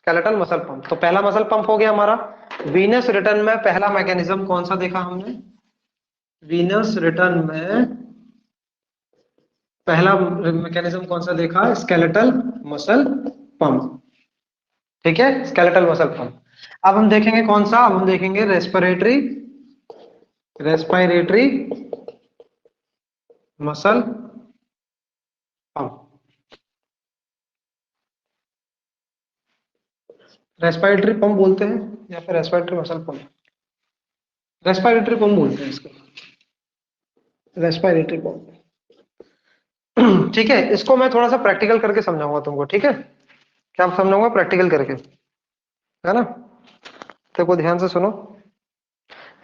Skeletal muscle pump. तो पहला muscle pump हो गया हमारा। वीनस रिटर्न में पहला मैकेनिज्म कौन सा देखा हमने? वीनस रिटर्न में पहला मैकेनिज्म कौन सा देखा? Skeletal muscle pump. ठीक है, स्केलेटल मसल पंप। अब हम देखेंगे कौन सा? अब हम देखेंगे respiratory, respiratory muscle pump. Respiratory pump बोलते हैं या फिर respiratory muscle pump? Respiratory pump बोलते हैं इसको, रेस्पिरेटरी पंप। ठीक है, इसको मैं थोड़ा सा प्रैक्टिकल करके समझाऊंगा तुमको। ठीक है, क्या समझाऊंगा? प्रैक्टिकल करके, है ना? देखो ध्यान से सुनो।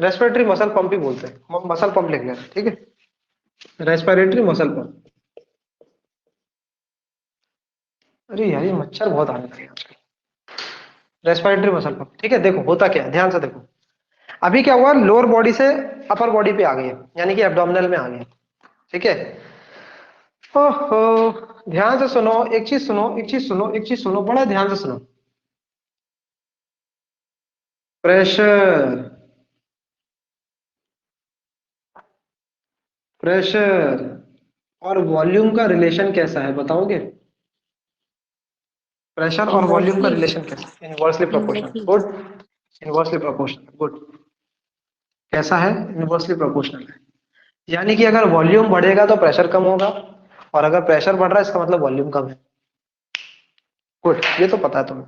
रेस्पिरेटरी मसल पंप ही बोलते हैं, मसल पंप लिख लेना। ठीक है, रेस्पिरेटरी मसल पंप। अरे यार ये मच्छर बहुत आने लगे आजकल। Respiratory muscle pump. ठीक है, देखो होता क्या है, ध्यान से देखो। अभी क्या हुआ, लोअर बॉडी से अपर बॉडी पे आ गए, यानी कि एब्डोमिनल में आ गए। ठीक है, ओहो, ध्यान से सुनो, एक चीज सुनो, एक चीज सुनो, एक चीज सुनो, बड़ा ध्यान से सुनो। प्रेशर, प्रेशर और वॉल्यूम का रिलेशन कैसा है बताओगे? प्रेशर और वॉल्यूम का इन्वर्सली। रिलेशन कैसा है? Inversely proportional. Inversely. Good, inversely proportional. Good. कैसा है? इनवर्सली प्रोपोर्शनल है। यानी कि अगर वॉल्यूम बढ़ेगा तो प्रेशर कम होगा, और अगर प्रेशर बढ़ रहा है इसका मतलब वॉल्यूम कम है। गुड, ये तो पता है तुम्हें।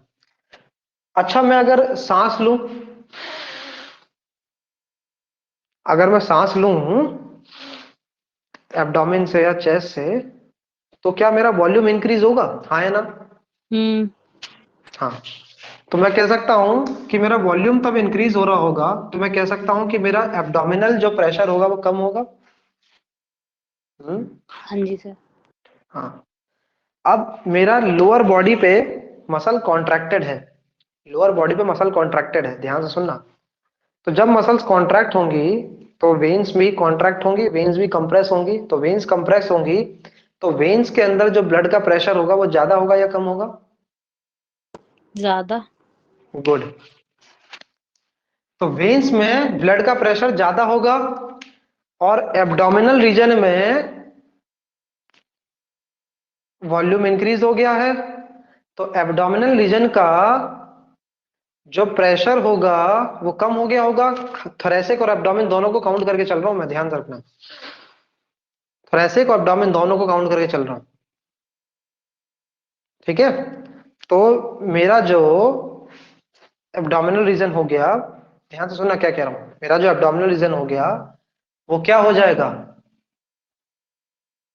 अच्छा, मैं अगर सांस लूं, अगर मैं सांस लूं एब्डोमेन से या चेस्ट से, तो क्या मेरा वॉल्यूम इंक्रीज होगा? हाँ या ना? हम्म। हाँ। तो मैं कह सकता हूं कि मेरा वॉल्यूम तब इंक्रीज हो रहा होगा, तो मैं कह सकता हूं कि मेरा एब्डोमिनल जो प्रेशर होगा वो कम होगा। हम्म। हाँ जी सर। हाँ। अब मेरा लोअर बॉडी पे मसल कॉन्ट्रैक्टेड है, लोअर बॉडी पे मसल कॉन्ट्रैक्टेड है, ध्यान से सुनना। तो जब मसल्स कॉन्ट्रैक्ट होंगी तो वेन्स भी कॉन्ट्रैक्ट होंगी, वेन्स भी कंप्रेस होंगी। तो वेन्स कंप्रेस होंगी तो वेन्स के अंदर जो ब्लड का प्रेशर होगा वो ज्यादा होगा या कम होगा? ज्यादा। गुड। तो वेन्स में ब्लड का प्रेशर ज्यादा होगा, और एब्डोमिनल रीजन में वॉल्यूम इंक्रीज हो गया है। तो एब्डोमिनल रीजन का जो प्रेशर होगा वो कम हो गया होगा। थोरैसिक और एब्डोमेन दोनों को काउंट करके चल रहा हूं मैं, ध्यान से रखना। थोरैसिक और एब्डोमेन दोनों को काउंट करके चल रहा हूं। ठीक है, तो मेरा जो एब्डोमिनल रीजन हो गया, ध्यान से सुनना क्या कह रहा हूं, मेरा जो एब्डोमिनल रीजन हो गया वो क्या हो जाएगा?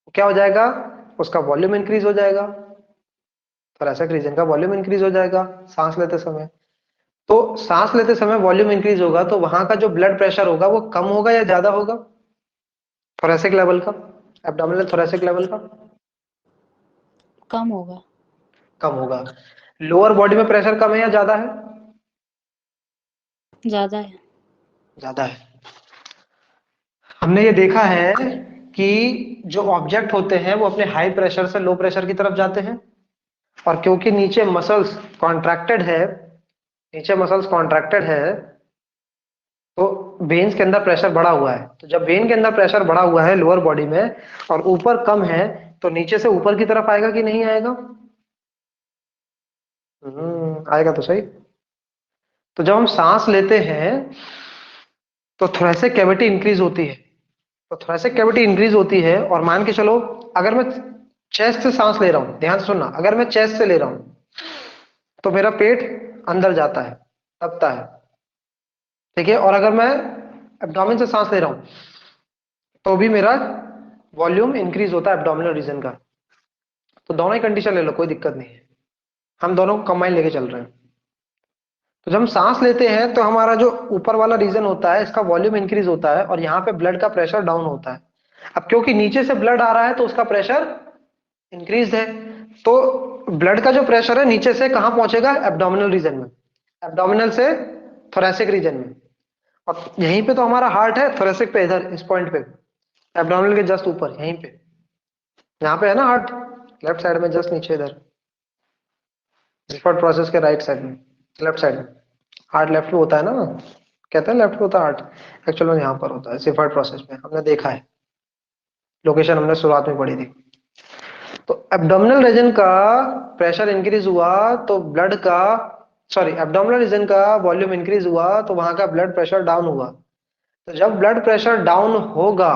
वो क्या हो जाएगा? उसका वॉल्यूम इंक्रीज हो जाएगा। थोरैसिक रीजन का वॉल्यूम इंक्रीज हो जाएगा सांस लेते समय। तो सांस लेते समय वॉल्यूम इंक्रीज होगा तो वहां का जो ब्लड प्रेशर होगा वो कम होगा या ज्यादा होगा? थोरैसिक लेवल का, एब्डोमिनल थोरैसिक लेवल का कम होगा। कम होगा। लोअर बॉडी में प्रेशर कम है या ज्यादा है? ज्यादा है। ज्यादा है। हमने ये देखा है कि जो ऑब्जेक्ट होते हैं वो अपने हाई प्रेशर से लो प्रेशर की तरफ जाते हैं, और क्योंकि नीचे मसल्स कॉन्ट्रैक्टेड है, नीचे मसल्स कॉन्ट्रैक्टेड है, तो वेन्स के अंदर प्रेशर बढ़ा हुआ है। तो जब वेन के अंदर प्रेशर बढ़ा हुआ है लोअर बॉडी में और ऊपर कम है, तो नीचे से ऊपर की तरफ आएगा कि नहीं आएगा? आएगा तो सही। तो जब हम सांस लेते हैं तो थोरेसिक कैविटी इंक्रीज होती है। तो थोरेसिक कैविटी इंक्रीज होती है, और मान के चलो अगर मैं चेस्ट से सांस ले रहा हूं, ध्यान से सुनना, अगर मैं चेस्ट से ले रहा हूं तो मेरा पेट अंदर जाता है, दबता है। ठीक है, और अगर मैं एब्डोमेन से सांस ले रहा हूं तो भी मेरा वॉल्यूम इंक्रीज होता है एब्डोमिनल रीजन का। तो दोनों ही कंडीशन ले लो, कोई दिक्कत नहीं है, हम दोनों को कंबाइन लेके चल रहे हैं। तो जब हम सांस लेते हैं तो हमारा जो ऊपर वाला रीजन होता है इसका वॉल्यूम इंक्रीज होता है, और यहाँ पे ब्लड का प्रेशर डाउन होता है। अब क्योंकि नीचे से ब्लड आ रहा है तो उसका प्रेशर इंक्रीज है। तो ब्लड का जो प्रेशर है नीचे से कहां पहुंचेगा? एब्डोमिनल रीजन में, एब्डोमिनल से थोरैसिक रीजन में। और यहीं पे तो हमारा हार्ट है, थोरैसिक पे, इधर इस पॉइंट पे, एब्डोमिनल के जस्ट ऊपर, यहीं पे, यहाँ पे है ना हार्ट, लेफ्ट साइड में जस्ट नीचे इधर। रिफर्ड प्रोसेस के राइट साइड में, लेफ्ट साइड में। हार्ट लेफ्ट में होता है ना, कहते हैं लेफ्ट में होता है हार्ट, एक्चुअल में यहाँ पर होता है रिफर्ड प्रोसेस में, हमने देखा है, लोकेशन हमने शुरुआत में पढ़ी थी। तो एब्डोमिनल रीजन का प्रेशर इंक्रीज हुआ तो ब्लड का, सॉरी, एब्डोमिनल रीजन का वॉल्यूम इंक्रीज हुआ तो वहां का ब्लड प्रेशर डाउन हुआ। तो जब ब्लड प्रेशर डाउन होगा,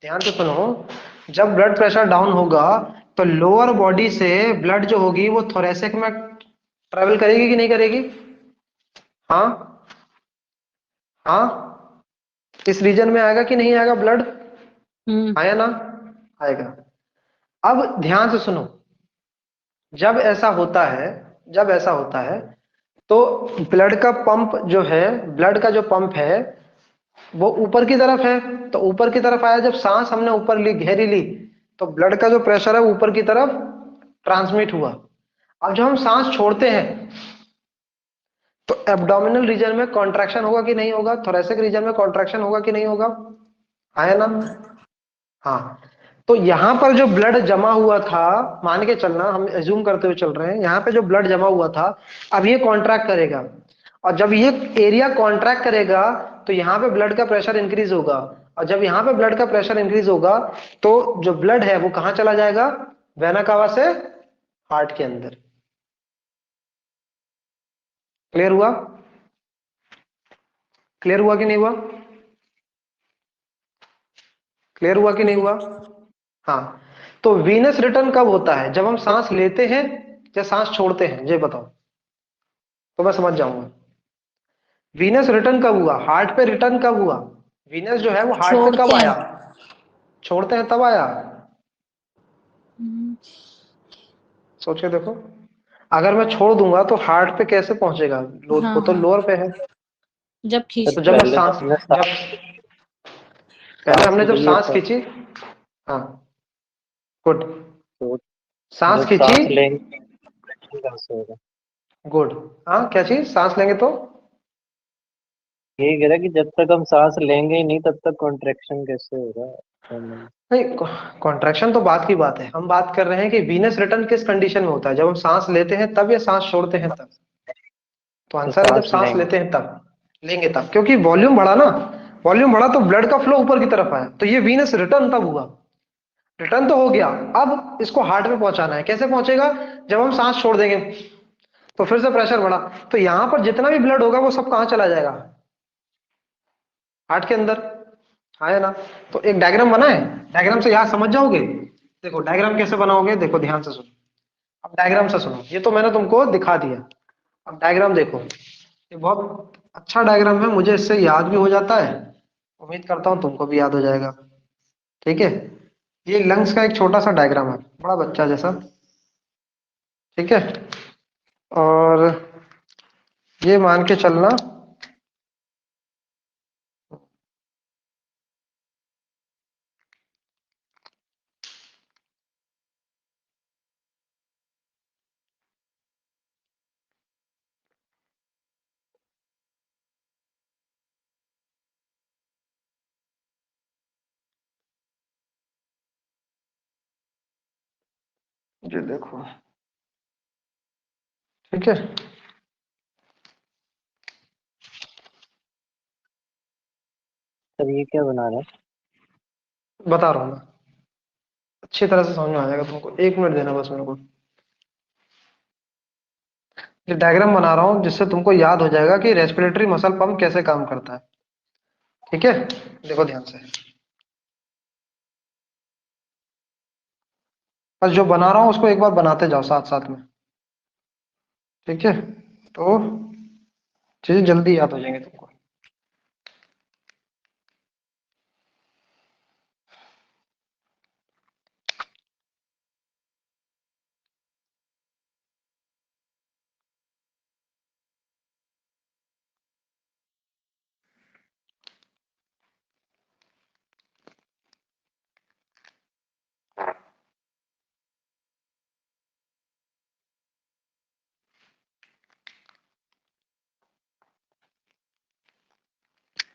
ध्यान से सुनो, जब ब्लड प्रेशर डाउन होगा तो लोअर बॉडी से ब्लड जो होगी वो थोरेसिक में ट्रेवल करेगी कि नहीं करेगी? हाँ, हाँ, इस रीजन में आएगा कि नहीं आएगा ब्लड? हम्म। आया ना? आएगा। अब ध्यान से सुनो, जब ऐसा होता है, जब ऐसा होता है तो ब्लड का पंप जो है, ब्लड का जो पंप है वो ऊपर की तरफ है, तो ऊपर की तरफ आया, जब सांस हमने ऊपर ली, गहरी ली, तो ब्लड का जो प्रेशर है ऊपर की तरफ ट्रांसमिट हुआ। अब जब हम सांस छोड़ते हैं तो एब्डोमिनल रीजन में कॉन्ट्रैक्शन होगा कि नहीं होगा? थोरेसिक रीजन में कॉन्ट्रैक्शन होगा कि नहीं होगा? है ना? हाँ। तो यहां पर जो ब्लड जमा हुआ था, मान के चलना, हम एज्यूम करते हुए चल रहे हैं, यहाँ पे जो ब्लड जमा हुआ था अब ये कॉन्ट्रैक्ट करेगा, और जब ये एरिया कॉन्ट्रैक्ट करेगा तो यहाँ पे ब्लड का प्रेशर इंक्रीज होगा, और जब यहाँ पे ब्लड का प्रेशर इंक्रीज होगा तो जो ब्लड है वो कहाँ चला जाएगा? वेना कावा से हार्ट के अंदर। क्लियर हुआ? क्लियर हुआ कि नहीं हुआ? क्लियर हुआ कि नहीं हुआ? हाँ। तो वीनस रिटर्न कब होता है? जब हम सांस लेते हैं या सांस छोड़ते हैं, ये बताओ तो मैं समझ जाऊंगा। वीनस रिटर्न कब हुआ? हार्ट पे रिटर्न कब हुआ? वीनस जो है वो हार्ट पे कब छोड़ते आया? हैं। छोड़ते हैं तब आया? हम्म, सोच के देखो, अगर मैं छोड़ दूंगा तो हार्ट पे कैसे पहुंचेगा? हाँ वो तो हाँ, लोअर पे है। जब तो खींचते जब मैं हैं। पहले तो सांस, हमने जब पहले सांस हमने जब लिए सांस तो खींची, हाँ, गुड, तो सांस जब खींची, सांस लेंगे कैसे होगा? गुड, हाँ, क्या चीज? सांस लेंगे तो यही कह रहा कि जब तक हम सांस लेंगे ही नहीं तब तक कॉन्ट्रेक्शन कैसे होगा abdomen? नहीं, कॉन्ट्रैक्शन तो बात की बात है, हम बात कर रहे हैं कि वीनस रिटर्न किस कंडीशन में होता है, जब हम सांस लेते हैं तब या सांस छोड़ते हैं तब? तो तो आंसर है जब सांस सांस लेंगे। लेते हैं तब, लेंगे तब, क्योंकि वॉल्यूम बढ़ा ना, वॉल्यूम बढ़ा तो ब्लड का फ्लो ऊपर की तरफ आया, तो ये वीनस रिटर्न तब हुआ। रिटर्न तो हो गया, अब इसको हार्ट में पहुंचाना है, कैसे पहुंचेगा? जब हम सांस छोड़ देंगे तो फिर से प्रेशर बढ़ा, तो यहां पर जितना भी ब्लड होगा वो सब कहां चला जाएगा? हार्ट के अंदर। है ना? तो एक डायग्राम बना है, डायग्राम से यहां समझ जाओगे। देखो डायग्राम कैसे बनाओगे, देखो ध्यान से सुनो। अब डायग्राम से सुनो, ये तो मैंने तुमको दिखा दिया, अब डायग्राम देखो, ये बहुत अच्छा डायग्राम है, मुझे इससे याद भी हो जाता है, उम्मीद करता हूँ तुमको भी याद हो जाएगा। ठीक है? ये लंग्स का एक छोटा सा डायग्राम है, बड़ा बच्चा जैसा। ठीक है? और ये मान के चलना, ये देखो, ठीक है? सर ये क्या बना रहा है? बता रहा हूँ मैं, अच्छी तरह से समझ में आ जाएगा तुमको, एक मिनट देना बस मेरे को। ये डायग्राम बना रहा हूँ जिससे तुमको याद हो जाएगा कि रेस्पिरेटरी मसल पंप कैसे काम करता है। ठीक है? देखो ध्यान से, बस जो बना रहा हूँ उसको एक बार बनाते जाओ साथ साथ में। ठीक है? तो चीजें जल्दी याद हो जाएंगे तुमको।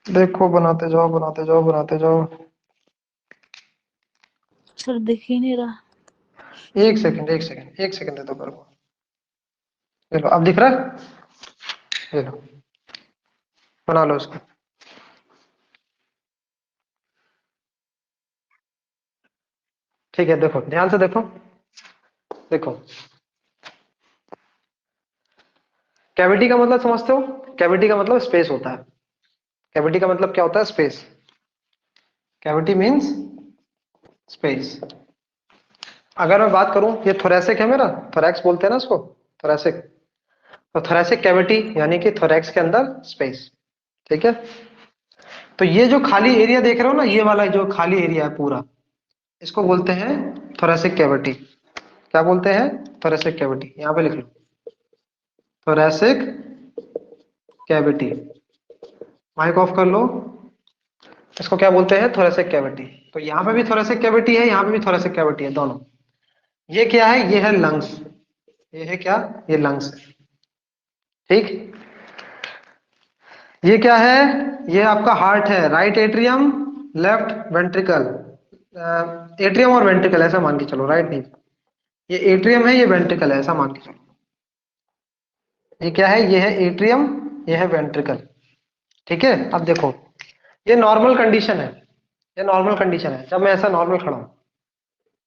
देखो बनाते जाओ, बनाते जाओ, बनाते जाओ। सर दिख ही नहीं रहा। एक सेकंड, एक सेकंड, एक सेकंड दे दो मेरे को। चलो अब दिख रहा है, ये लो बना लो इसको। ठीक है, देखो ध्यान से देखो, देखो कैविटी का मतलब समझते हो? कैविटी का मतलब स्पेस होता है। कैविटी का मतलब क्या होता है? स्पेस। Cavity means space. अगर मैं बात करूं, ये थोरैसिक है मेरा, थोरैक्स बोलते हैं ना इसको, थोरैसिक। तो थोरैसिक कैविटी यानी कि थोरैक्स के अंदर स्पेस। ठीक है, तो ये जो खाली एरिया देख रहे हो ना, ये वाला जो खाली एरिया है पूरा, इसको बोलते हैं थोरैसिक कैविटी। क्या बोलते हैं? Thoracic cavity. यहां पे लिख लो, थोरैसिक कैविटी। माइक ऑफ कर लो। इसको क्या बोलते हैं? Thoracic cavity. तो यहाँ पे भी थोरैसिक कैविटी है, यहाँ पे भी थोरैसिक कैविटी है, दोनों। ये क्या है? ये है लंग्स। ये है क्या? ये लंग्स। ठीक, ये क्या है? ये आपका हार्ट है, right atrium, left ventricle. Atrium और वेंट्रिकल ऐसा मान के चलो, राइट नहीं, ये एट्रियम है, ये वेंट्रिकल है, ऐसा मान के चलो। ये क्या है? ये है एट्रियम, ये है वेंट्रिकल। ठीक है, अब देखो, ये नॉर्मल कंडीशन है, ये नॉर्मल कंडीशन है जब मैं ऐसा नॉर्मल खड़ा हूं।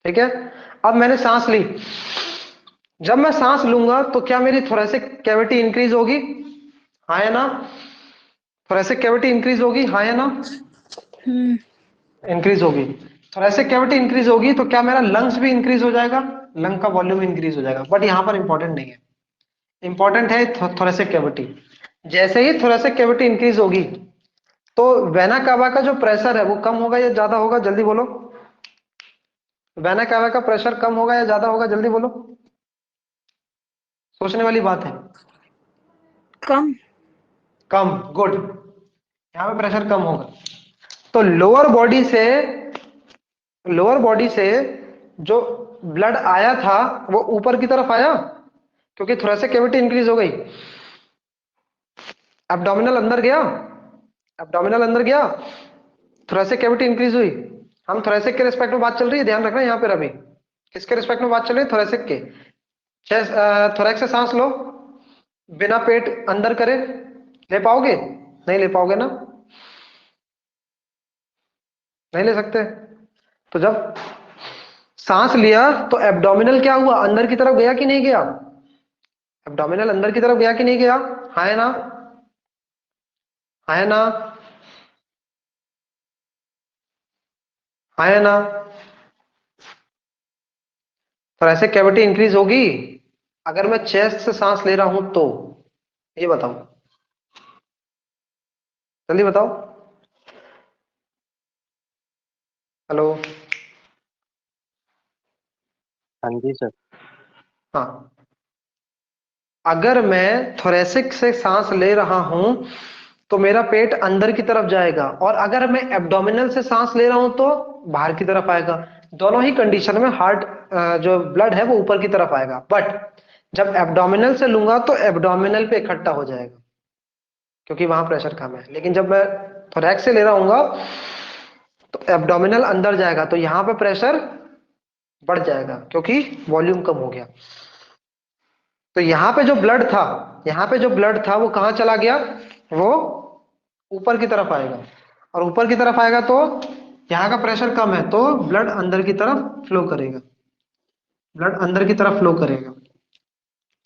ठीक है, अब मैंने सांस ली, जब मैं सांस लूंगा तो क्या मेरी थोरैसिक कैविटी इंक्रीज होगी? हाँ या ना? थोरैसिक कैविटी इंक्रीज होगी, हाँ या ना? इंक्रीज होगी। थोरैसिक कैविटी इंक्रीज होगी तो क्या मेरा लंग्स भी इंक्रीज हो जाएगा? लंग का वॉल्यूम इंक्रीज हो जाएगा, बट यहां पर इंपॉर्टेंट नहीं है। इंपॉर्टेंट है थोरैसिक कैविटी। जैसे ही थोरैसिक कैविटी इंक्रीज होगी तो वेना कावा का जो प्रेशर है वो कम होगा या ज्यादा होगा? जल्दी बोलो। वेना कावा का प्रेशर कम होगा या ज्यादा होगा? जल्दी बोलो, सोचने वाली बात है। कम। कम, गुड। यहाँ पे प्रेशर कम होगा। तो लोअर बॉडी से जो ब्लड आया था वो ऊपर की तरफ आया, क्योंकि थोरैसिक कैविटी इंक्रीज हो गई। एब्डोमिनल अंदर गया, एब्डोमिनल अंदर गया, थोरैसिक कैविटी इंक्रीज हुई। हम थोरैसिक के रिस्पेक्ट में बात चल रही है, ध्यान रखना यहाँ पे अभी। किसके रिस्पेक्ट में बात चल रही है? थोरैसिक के। चेस्ट, थोरैक्स से सांस लो, बिना पेट अंदर करे, ले पाओगे? नहीं ले पाओगे ना, नहीं ले सकते। तो जब सांस लिया तो एब्डोमिनल क्या हुआ? अंदर की तरफ गया कि नहीं गया? एब्डोमिनल अंदर की तरफ गया कि नहीं गया? हाँ है ना? हाँ है ना? हाँ है ना? तो ऐसे कैविटी इंक्रीज होगी अगर मैं चेस्ट से सांस ले रहा हूं तो? ये बताओ, जल्दी बताओ। हेलो? हाँ जी सर। हाँ, अगर मैं थोरैसिक से सांस ले रहा हूं तो मेरा पेट अंदर की तरफ जाएगा, और अगर मैं एब्डोमिनल से सांस ले रहा हूं तो बाहर की तरफ आएगा। दोनों ही कंडीशन में हार्ट, जो ब्लड है वो ऊपर की तरफ आएगा, बट जब एब्डोमिनल से लूंगा तो एब्डोमिनल पे इकट्ठा हो जाएगा, क्योंकि वहां प्रेशर कम है। लेकिन जब मैं थोरैक्स से ले रहा हूँ तो एब्डोमिनल अंदर जाएगा, तो यहाँ पे प्रेशर बढ़ जाएगा क्योंकि वॉल्यूम कम हो गया। तो यहाँ पे जो ब्लड था, यहाँ पे जो ब्लड था वो कहाँ चला गया? वो ऊपर की तरफ आएगा, और ऊपर की तरफ आएगा तो यहाँ का प्रेशर कम है तो ब्लड अंदर की तरफ फ्लो करेगा, ब्लड अंदर की तरफ फ्लो करेगा।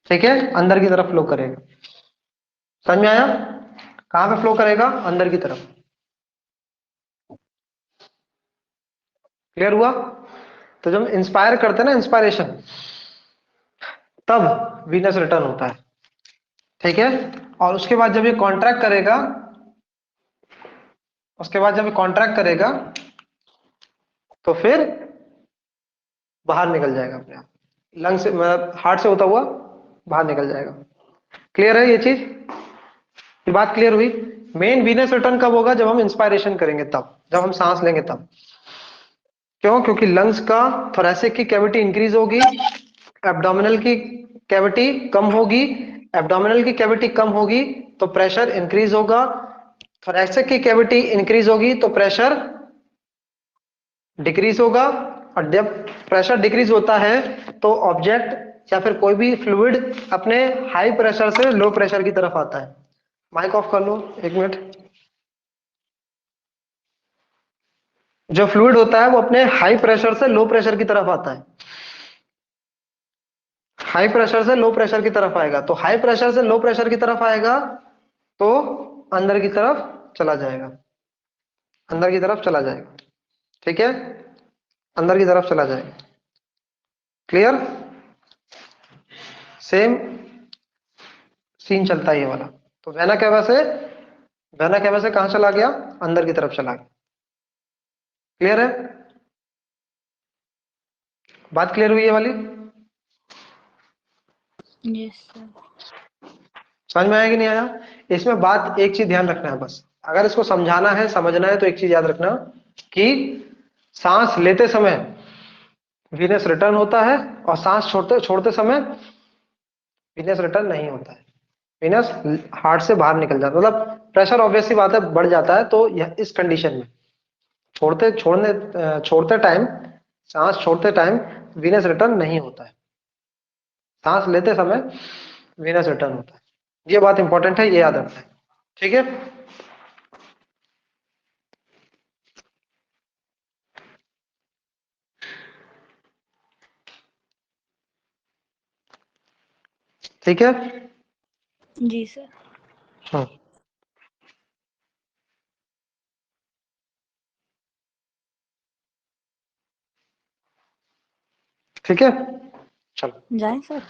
ठीक है, अंदर की तरफ फ्लो करेगा। समझ में आया? कहाँ पे फ्लो करेगा? अंदर की तरफ। क्लियर हुआ? तो जब इंस्पायर करते हैं ना, इंस्पायरेशन, तब वीनस रिटर्न होता है। ठीक है, और उसके बाद जब ये कॉन्ट्रैक्ट करेगा, उसके बाद जब ये कॉन्ट्रैक्ट करेगा तो फिर बाहर निकल जाएगा अपने आप, लंग से, मतलब हार्ट से होता हुआ बाहर निकल जाएगा। क्लियर है ये चीज? ये बात क्लियर हुई? मेन वीनस रिटर्न कब होगा? जब हम इंस्पायरेशन करेंगे तब, जब हम सांस लेंगे तब। क्यों? क्योंकि लंग्स का, थोरैसिक की कैविटी इंक्रीज होगी, एब्डोमिनल की कैविटी कम होगी। एब्डोमिनल की कैविटी कम होगी तो प्रेशर इंक्रीज होगा। थोरैसिक की कैविटी इंक्रीज होगी तो प्रेशर डिक्रीज होगा, और जब प्रेशर डिक्रीज होता है तो ऑब्जेक्ट या फिर कोई भी फ्लूइड अपने हाई प्रेशर से लो प्रेशर की तरफ आता है। माइक ऑफ कर लो 1 मिनट। जो फ्लूइड होता है वो अपने हाई प्रेशर से लो प्रेशर की तरफ आता है, हाई प्रेशर से लो प्रेशर की तरफ आएगा, तो हाई प्रेशर से लो प्रेशर की तरफ आएगा तो अंदर की तरफ चला जाएगा, अंदर की तरफ चला जाएगा, ठीक है, अंदर की तरफ चला जाएगा। क्लियर? सेम सीन चलता है ये वाला। तो वेना कैवा से, वेना कैवा से कहां चला गया? अंदर की तरफ चला गया। क्लियर है? बात क्लियर हुई है वाली? Yes sir. समझ में आया कि नहीं आया? इसमें बात एक चीज ध्यान रखना है बस, अगर इसको समझाना है समझना है तो एक चीज याद रखना कि सांस लेते समय वीनस रिटर्न होता है और सांस छोड़ते छोड़ते समय वीनस रिटर्न नहीं होता है। वीनस हार्ट से बाहर निकल जाता है, मतलब प्रेशर ऑब्वियसली बात है बढ़ जाता है। तो यह इस कंडीशन में छोड़ते टाइम, सांस छोड़ते टाइम वीनस रिटर्न नहीं होता है, सांस लेते समय वीनस रिटर्न होता है। ये बात इंपॉर्टेंट है, ये याद रखना है, ठीक है। ठीक है। जी सर। हाँ, ठीक है, चलो। जाए सर।